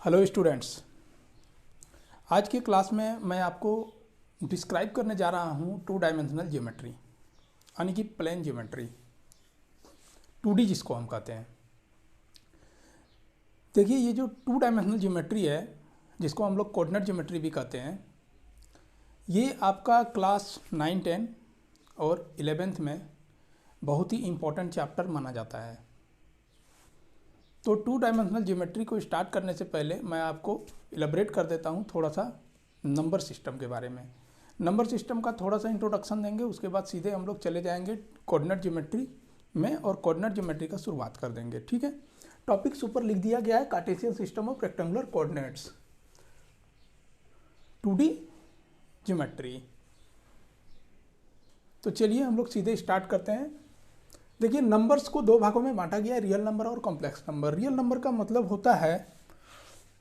Hello students, आज की class में मैं आपको डिस्क्राइब करने जा रहा हूँ टू डायमेंशनल ज्योमेट्री यानी कि प्लेन ज्योमेट्री, 2D जिसको हम कहते हैं। देखिए, ये जो टू डायमेंशनल ज्योमेट्री है, जिसको हम लोग कोऑर्डिनेट ज्योमेट्री भी कहते हैं, ये आपका क्लास 9, 10 और 11th में बहुत ही इम्पोर्टेंट चैप्टर माना जाता है। तो टू डायमेंशनल ज्योमेट्री को स्टार्ट करने से पहले मैं आपको इलेबरेट कर देता हूँ थोड़ा सा नंबर सिस्टम के बारे में। नंबर सिस्टम का थोड़ा सा इंट्रोडक्शन देंगे, उसके बाद सीधे हम लोग चले जाएंगे कोऑर्डिनेट ज्योमेट्री में और कोऑर्डिनेट ज्योमेट्री का शुरुआत कर देंगे। ठीक है, टॉपिक्स ऊपर लिख दिया गया है, Cartesian system of rectangular coordinates, 2D geometry. तो चलिए हम लोग सीधे स्टार्ट करते हैं। देखिए, नंबर्स को दो भागों में बांटा गया है, रियल नंबर और कॉम्प्लेक्स नंबर। रियल नंबर का मतलब होता है,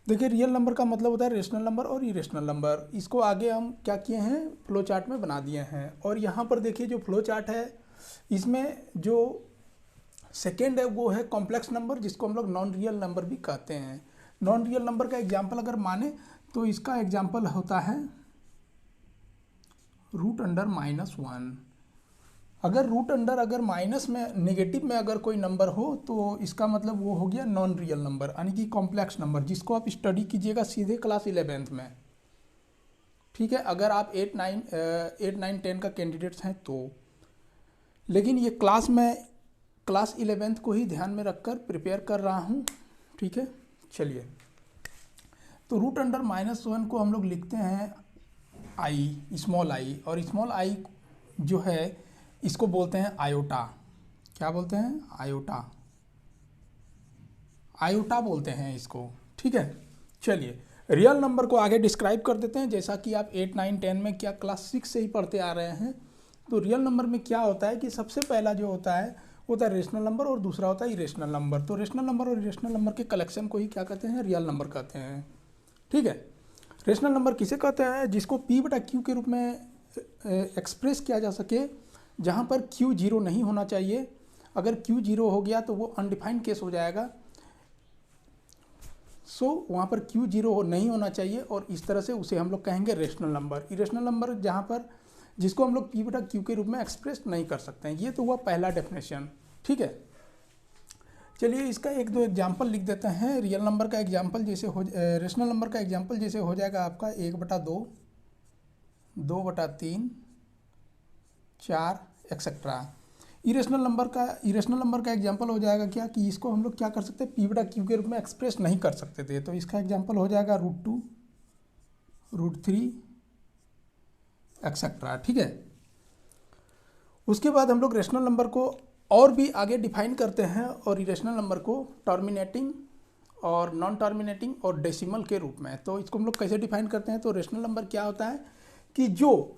देखिए रियल नंबर का मतलब होता है रेशनल नंबर और इरेशनल नंबर। इसको आगे हम क्या किए हैं, फ्लो चार्ट में बना दिए हैं। और यहाँ पर देखिए जो फ्लो चार्ट है, इसमें जो सेकेंड है वो है कॉम्प्लेक्स नंबर, जिसको हम लोग नॉन रियल नंबर भी कहते हैं। नॉन रियल नंबर का एग्जाम्पल अगर माने तो इसका एग्जाम्पल होता है √(-1). अगर माइनस में, नेगेटिव में अगर कोई नंबर हो तो इसका मतलब वो हो गया नॉन रियल नंबर यानी कि कॉम्प्लेक्स नंबर, जिसको आप स्टडी कीजिएगा सीधे क्लास 11th में। ठीक है, अगर आप 8, 9, 10 का कैंडिडेट्स हैं तो। लेकिन ये क्लास में क्लास 11th को ही ध्यान में रखकर प्रिपेयर कर रहा हूँ। ठीक है, चलिए। तो √(-1) को हम लोग लिखते हैं आई, स्मॉल आई, और स्मॉल आई जो है इसको बोलते हैं आयोटा। क्या बोलते हैं? आयोटा, आयोटा बोलते हैं इसको। ठीक है, चलिए रियल नंबर को आगे डिस्क्राइब कर देते हैं। जैसा कि आप 8, 9, 10 में क्या क्लास 6 से ही पढ़ते आ रहे हैं। तो रियल नंबर में क्या होता है कि सबसे पहला जो होता है रेशनल नंबर और दूसरा होता है इरेशनल नंबर। तो रेशनल नंबर और इरेशनल नंबर के कलेक्शन को ही क्या कहते हैं? रियल नंबर कहते हैं। ठीक है, रेशनल नंबर किसे कहते हैं? जिसको P/Q के रूप में एक्सप्रेस किया जा सके, जहाँ पर Q 0 नहीं होना चाहिए। अगर Q 0 हो गया तो वो अनडिफाइंड केस हो जाएगा। वहाँ पर Q 0 नहीं होना चाहिए, और इस तरह से उसे हम लोग कहेंगे रेशनल नंबर। इरेशनल नंबर जहाँ पर, जिसको हम लोग P/Q के रूप में एक्सप्रेस नहीं कर सकते हैं। ये तो हुआ पहला डेफिनेशन। ठीक है, चलिए इसका एक दो एग्जाम्पल लिख देते हैं। रियल नंबर का एग्जाम्पल जैसे हो, रेशनल नंबर का एग्जाम्पल जैसे हो जाएगा आपका 1/2, 2/3, 4 एक्सेट्रा। इरेशनल नंबर का एग्जांपल हो जाएगा क्या कि इसको हम लोग क्या कर सकते हैं, P/Q के रूप में एक्सप्रेस नहीं कर सकते थे। तो इसका एग्जांपल हो जाएगा √2, √3 एक्सेट्रा। ठीक है, उसके बाद हम लोग रेशनल नंबर को और भी आगे डिफाइन करते हैं, और इरेशनल नंबर को टर्मिनेटिंग और नॉन टर्मिनेटिंग और डेसिमल के रूप में। तो इसको हम लोग कैसे डिफाइन करते हैं? तो रेशनल नंबर क्या होता है कि जो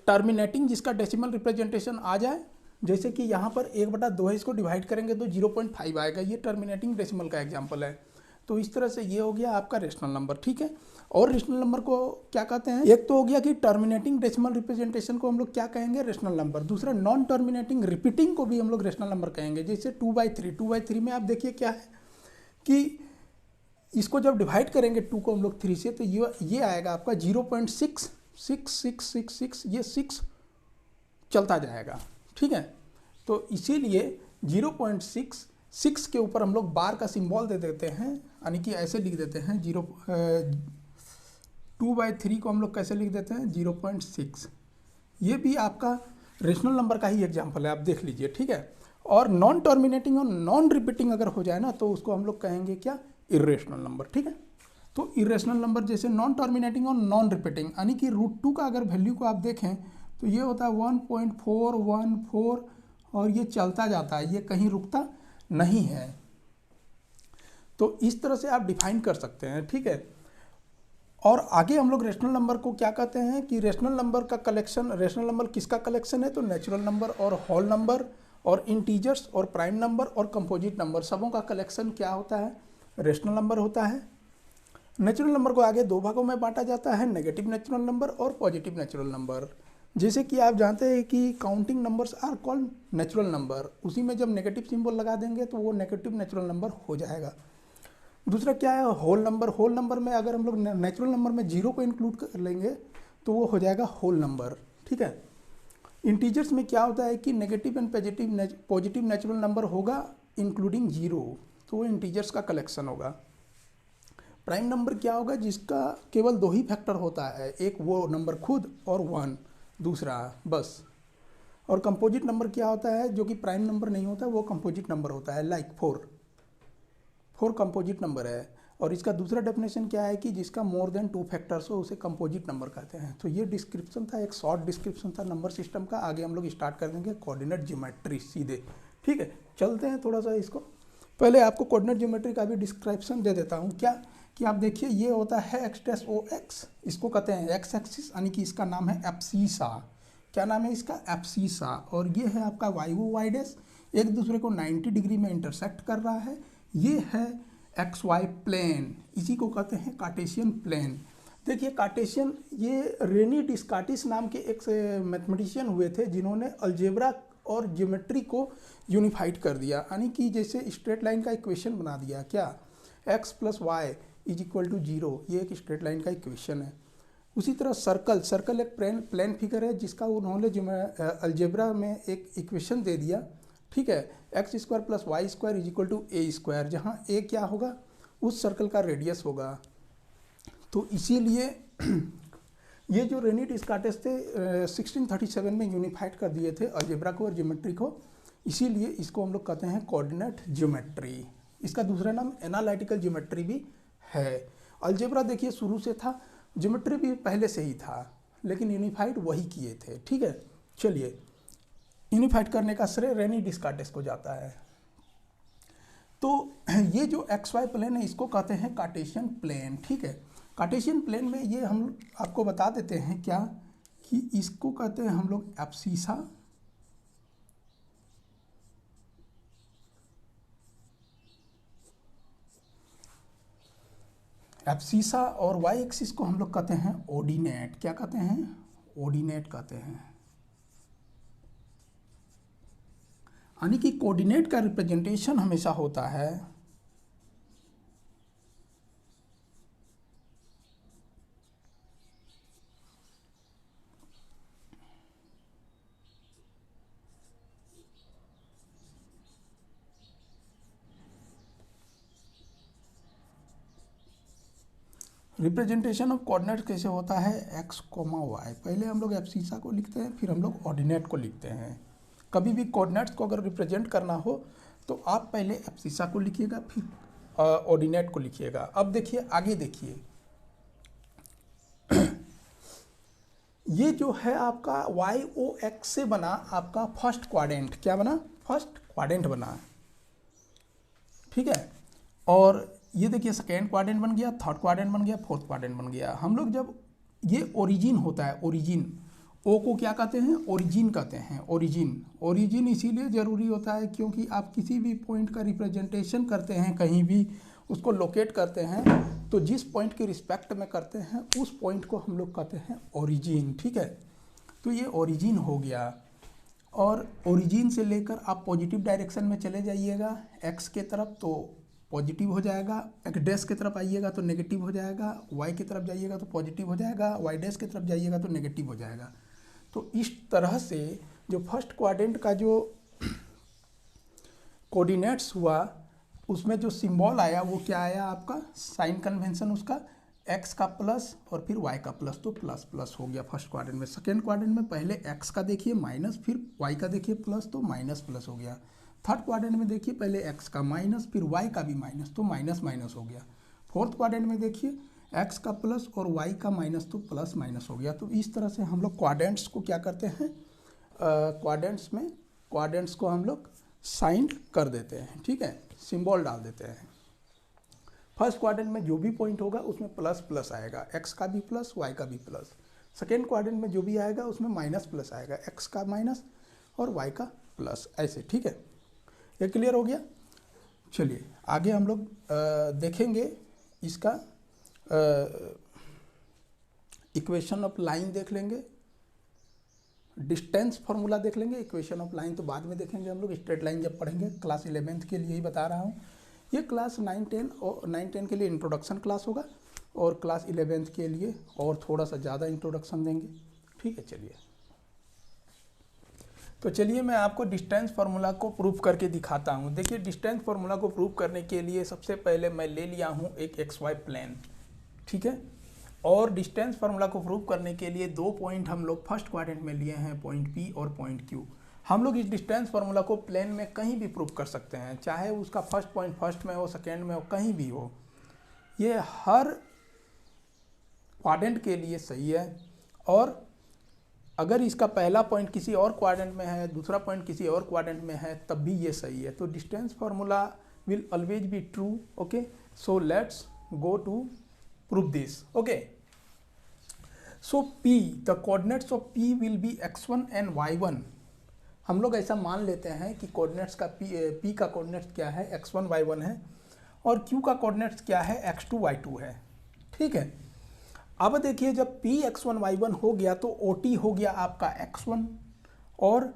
टर्मिनेटिंग जिसका डेसिमल रिप्रेजेंटेशन आ जाए, जैसे कि यहाँ पर 1/2 है, इसको डिवाइड करेंगे तो 0.5 आएगा। ये टर्मिनेटिंग डेसिमल का एग्जांपल है। तो इस तरह से ये हो गया आपका रेशनल नंबर। ठीक है, और रेशनल नंबर को क्या कहते हैं? एक तो हो गया कि टर्मिनेटिंग डेसिमल रिप्रेजेंटेशन को हम लोग क्या कहेंगे? Rational number. दूसरा नॉन टर्मिनेटिंग रिपीटिंग को भी हम लोग रेशनल नंबर कहेंगे। जैसे 2/3 में आप देखिए क्या है कि इसको जब डिवाइड करेंगे 2 को हम लोग 3 से, तो ये आएगा आपका 0.66666, ये 6 चलता जाएगा। ठीक है, तो इसीलिए 0.66 के ऊपर हम लोग बार का सिंबल दे देते हैं, यानी कि ऐसे लिख देते हैं 2/3 को हम लोग कैसे लिख देते हैं? 0.6। ये भी आपका रेशनल नंबर का ही एग्जाम्पल है, आप देख लीजिए। ठीक है, और नॉन टर्मिनेटिंग और नॉन रिपीटिंग अगर हो जाए ना, तो उसको हम लोग कहेंगे क्या? Irrational number. ठीक है, तो इरेशनल नंबर जैसे नॉन टर्मिनेटिंग और नॉन रिपीटिंग, यानी कि √2 का अगर वैल्यू को आप देखें तो ये होता है 1.414, और ये चलता जाता है, ये कहीं रुकता नहीं है। तो इस तरह से आप डिफाइन कर सकते हैं। ठीक है, और आगे हम लोग रेशनल नंबर को क्या कहते हैं कि रेशनल नंबर का कलेक्शन, रेशनल नंबर किसका कलेक्शन है? तो नेचुरल नंबर और होल नंबर और इंटीजर्स और प्राइम नंबर और कंपोजिट नंबर, सबों का कलेक्शन क्या होता है? रेशनल नंबर होता है। नेचुरल नंबर को आगे दो भागों में बांटा जाता है, नेगेटिव नेचुरल नंबर और पॉजिटिव नेचुरल नंबर। जैसे कि आप जानते हैं कि counting numbers are called natural number, उसी में जब नेगेटिव सिंबल लगा देंगे तो वो नेगेटिव नेचुरल नंबर हो जाएगा। दूसरा क्या है होल नंबर। होल नंबर में अगर हम लोग नेचुरल नंबर में जीरो को इंक्लूड कर लेंगे तो वो हो जाएगा होल नंबर, ठीक है। इंटीजर्स में क्या होता है कि negative and positive natural number होगा इंक्लूडिंग जीरो, तो वो इंटीजर्स का कलेक्शन होगा। प्राइम नंबर क्या होगा जिसका केवल दो ही फैक्टर होता है, एक वो नंबर खुद और वन दूसरा, बस। और कंपोजिट नंबर क्या होता है जो कि प्राइम नंबर नहीं होता, वो कंपोजिट नंबर होता है, लाइक फोर कंपोजिट नंबर है। और इसका दूसरा डेफिनेशन क्या है कि जिसका मोर देन टू फैक्टर्स हो उसे कंपोजिट नंबर कहते हैं। तो ये डिस्क्रिप्शन था, एक शॉर्ट डिस्क्रिप्शन था नंबर सिस्टम का। आगे हम लोग स्टार्ट कर देंगे कोऑर्डिनेट ज्योमेट्री सीधे, ठीक है। चलते हैं थोड़ा सा इसको, पहले आपको कोऑर्डिनेट ज्योमेट्री का भी डिस्क्रिप्शन दे देता हूँ। क्या कि आप देखिए ये होता है एक्स डैश ओ एक्स, इसको कहते हैं एक्स एक्सिस, यानी कि इसका नाम है एब्सीसा। क्या नाम है इसका? एब्सीसा। और ये है आपका वाई ओ वाई डैश, एक दूसरे को 90 डिग्री में इंटरसेक्ट कर रहा है। ये है एक्स वाई प्लेन, इसी को कहते हैं कार्टेशियन प्लेन। देखिए कार्टेशियन, ये रेनी डिस्कार्टिस नाम के एक मैथमेटिशियन हुए थे जिन्होंने अलजेब्रा और ज्योमेट्री को यूनिफाइड कर दिया, यानी कि जैसे स्ट्रेट लाइन का इक्वेशन बना दिया। क्या? X plus y is equal to zero, ये एक स्ट्रेट लाइन का इक्वेशन है। उसी तरह सर्कल एक प्लेन फिगर है जिसका उन्होंने अलजेब्रा में एक इक्वेशन दे दिया, ठीक है। X square plus y square is equal to a square, जहाँ ए क्या होगा? उस सर्कल का रेडियस होगा। तो इसीलिए ये जो रेनी डिस्कार्टिस थे 1637 में यूनिफाइड कर दिए थे अलजेब्रा को और ज्योमेट्री को, इसीलिए इसको हम लोग कहते हैं कोऑर्डिनेट ज्योमेट्री। इसका दूसरा नाम एनालिटिकल ज्योमेट्री भी है। अलजेब्रा देखिए शुरू से था, ज्योमेट्री भी पहले से ही था, लेकिन यूनिफाइड वही किए थे, ठीक है। चलिए, यूनिफाइड करने का श्रेय रेनी डिस्कार्टिस को जाता है। तो ये जो एक्स वाई प्लेन है इसको कहते हैं कार्टेशियन प्लेन, ठीक है। कार्टेशियन प्लेन में ये हम आपको बता देते हैं क्या कि इसको कहते हैं हम लोग एब्सीसा, एब्सीसा, और वाई एक्सिस को हम लोग कहते हैं ऑर्डिनेट। क्या कहते हैं? ऑर्डिनेट कहते हैं। यानी कि कोऑर्डिनेट का रिप्रेजेंटेशन हमेशा होता है रिप्रेजेंटेशन ऑफ कोऑर्डिनेट कैसे होता है? एक्स कोमा वाई, पहले हम लोग एब्सीसा को लिखते हैं, फिर हम लोग ऑर्डिनेट को लिखते हैं। कभी भी कोऑर्डिनेट्स को अगर रिप्रेजेंट करना हो तो आप पहले एब्सीसा को लिखिएगा, फिर ऑर्डिनेट को लिखिएगा। अब देखिए आगे देखिए, ये जो है आपका वाई ओ एक्स से बना आपका फर्स्ट क्वाड्रेंट। क्या बना? फर्स्ट क्वाड्रेंट बना, ठीक है। और ये देखिए सेकेंड क्वाड्रेंट बन गया, थर्ड क्वाड्रेंट बन गया, फोर्थ क्वाड्रेंट बन गया। हम लोग जब ये ओरिजिन होता है, ओरिजिन, ओ को क्या कहते हैं? ओरिजिन कहते हैं। ओरिजिन इसीलिए ज़रूरी होता है क्योंकि आप किसी भी पॉइंट का रिप्रेजेंटेशन करते हैं, कहीं भी उसको लोकेट करते हैं, तो जिस पॉइंट के रिस्पेक्ट में करते हैं उस पॉइंट को हम लोग कहते हैं ओरिजिन, ठीक है। तो ये ओरिजिन हो गया। और ओरिजिन से लेकर आप पॉजिटिव डायरेक्शन में चले जाइएगा एक्स के तरफ तो पॉजिटिव हो जाएगा, एक्स डैश की तरफ आइएगा तो नेगेटिव हो जाएगा, वाई की तरफ जाइएगा तो पॉजिटिव हो जाएगा, वाई डैश की तरफ जाइएगा तो नेगेटिव हो जाएगा। तो इस तरह से जो फर्स्ट क्वाड्रेंट का जो कोऑर्डिनेट्स हुआ उसमें जो सिंबल आया वो क्या आया आपका? साइन कन्वेंशन उसका एक्स का प्लस और फिर वाई का प्लस, तो प्लस प्लस हो गया फर्स्ट क्वाड्रेंट में। सेकेंड क्वाड्रेंट में पहले एक्स का देखिए माइनस, फिर वाई का देखिए प्लस, तो माइनस प्लस हो गया। थर्ड क्वाड्रेंट में देखिए पहले एक्स का माइनस, फिर वाई का भी माइनस, तो माइनस माइनस हो गया। फोर्थ क्वाड्रेंट में देखिए एक्स का प्लस और वाई का माइनस, तो प्लस माइनस हो गया। तो इस तरह से हम लोग क्वाड्रेंट्स को क्या करते हैं? क्वाड्रेंट्स को हम लोग साइन कर देते हैं, ठीक है, सिंबल डाल देते हैं। फर्स्ट क्वाड्रेंट में जो भी पॉइंट होगा उसमें प्लस प्लस आएगा, एक्स का भी प्लस, वाई का भी प्लस। सेकेंड क्वाड्रेंट में जो भी आएगा उसमें माइनस प्लस आएगा, एक्स का माइनस और वाई का प्लस, ऐसे, ठीक है। ये क्लियर हो गया? चलिए आगे हम लोग देखेंगे इसका इक्वेशन ऑफ लाइन देख लेंगे, डिस्टेंस फार्मूला देख लेंगे। इक्वेशन ऑफ लाइन तो बाद में देखेंगे हम लोग, स्ट्रेट लाइन जब पढ़ेंगे, क्लास 11th के लिए ही बता रहा हूँ। ये क्लास 9-10 के लिए इंट्रोडक्शन क्लास होगा और क्लास 11th के लिए और थोड़ा सा ज़्यादा इंट्रोडक्शन देंगे। ठीक है, चलिए तो चलिए मैं आपको डिस्टेंस फार्मूला को प्रूव करके दिखाता हूँ। देखिए डिस्टेंस फार्मूला को प्रूव करने के लिए सबसे पहले मैं ले लिया हूँ एक XY प्लेन, ठीक है, और डिस्टेंस फार्मूला को प्रूव करने के लिए 2 पॉइंट हम लोग फर्स्ट क्वाड्रेंट में लिए हैं, पॉइंट P और पॉइंट Q। हम लोग इस डिस्टेंस फार्मूला को प्लेन में कहीं भी प्रूव कर सकते हैं, चाहे उसका फर्स्ट पॉइंट फर्स्ट में हो, सेकेंड में हो, कहीं भी हो, ये हर क्वाड्रेंट के लिए सही है। और अगर इसका पहला पॉइंट किसी और क्वाड्रेंट में है, दूसरा पॉइंट किसी और क्वाड्रेंट में है, तब भी ये सही है। तो distance formula will always be true. Okay, so let's go to prove this. Okay, so P, the coordinates of P will be x1 and y1। हम लोग ऐसा मान लेते हैं कि कोऑर्डिनेट्स का P का कोऑर्डिनेट्स क्या है, x1 y1 है, और Q का कोऑर्डिनेट्स क्या है, x2 y2 है। ठीक है, अब देखिए जब P x1 y1 हो गया तो OT हो गया आपका x1 और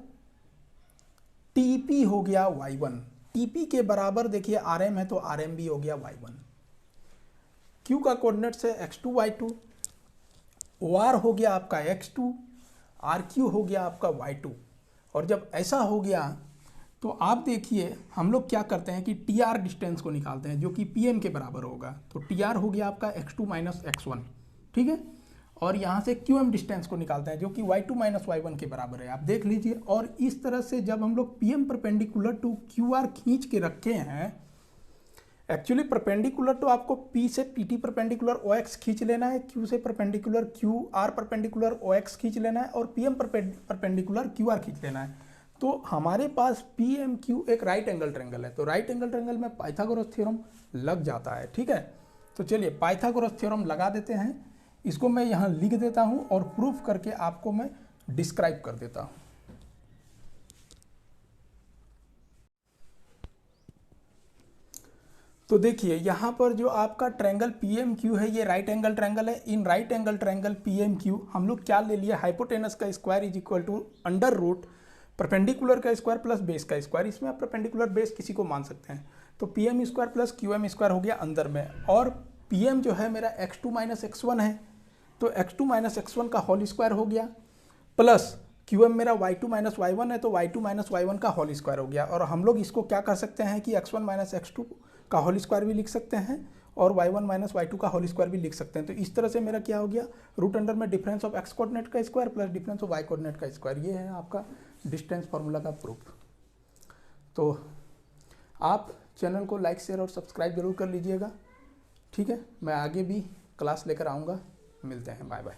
TP हो गया y1। TP के बराबर देखिए RM है तो RM भी हो गया y1। Q का कोऑर्डिनेट्स है x2 y2, OR हो गया आपका x2, RQ हो गया आपका y2। और जब ऐसा हो गया तो आप देखिए हम लोग क्या करते हैं कि TR डिस्टेंस को निकालते हैं जो कि PM के बराबर होगा। तो TR हो गया आपका x2 माइनस x1, ठीक है, और यहाँ से QM डिस्टेंस को निकालते हैं जो कि y2 माइनस y1 के बराबर है, आप देख लीजिए। और इस तरह से जब हम लोग PM परपेंडिकुलर टू QR खींच के रखे हैं, एक्चुअली परपेंडिकुलर तो आपको P से PT परपेंडिकुलर OX खींच लेना है, Q से परपेंडिकुलर QR परपेंडिकुलर OX खींच लेना है और PM परपेंडिकुलर QR खींच लेना है। तो हमारे पास PMQ एक राइट एंगल ट्रायंगल है, तो राइट एंगल ट्रायंगल में पाइथागोरस थ्योरम लग जाता है। ठीक है, तो चलिए पाइथागोरस थ्योरम लगा देते हैं। इसको मैं यहाँ लिख देता हूँ और प्रूफ करके आपको मैं डिस्क्राइब कर देता हूँ। तो देखिए यहाँ पर जो आपका ट्रायंगल PMQ है ये राइट एंगल ट्रायंगल है। In right angle triangle PMQ हम लोग क्या ले लिया, हाइपोटेनस का square is equal to under root perpendicular का स्क्वायर प्लस बेस का स्क्वायर। इसमें आप परपेंडिकुलर बेस किसी को मान सकते हैं। तो PM square plus QM square हो गया अंदर में, और PM जो है मेरा x2 माइनस x1 है, तो x2 माइनस x1 का होल स्क्वायर हो गया, प्लस QM मेरा y2 माइनस y1 है तो y2 माइनस y1 का होल स्क्वायर हो गया। और हम लोग इसको क्या कर सकते हैं कि x1 माइनस x2 का होल स्क्वायर भी लिख सकते हैं और y1 माइनस y2 का होल स्क्वायर भी लिख सकते हैं। तो इस तरह से मेरा क्या हो गया, रूट अंडर में डिफरेंस ऑफ x कोऑर्डिनेट का square plus difference of y coordinate का स्क्वायर। ये है आपका डिस्टेंस फार्मूला का प्रूफ। तो आप चैनल को लाइक शेयर और सब्सक्राइब जरूर कर लीजिएगा। ठीक है, मैं आगे भी क्लास लेकर आऊँगा। मिलते हैं, बाय बाय।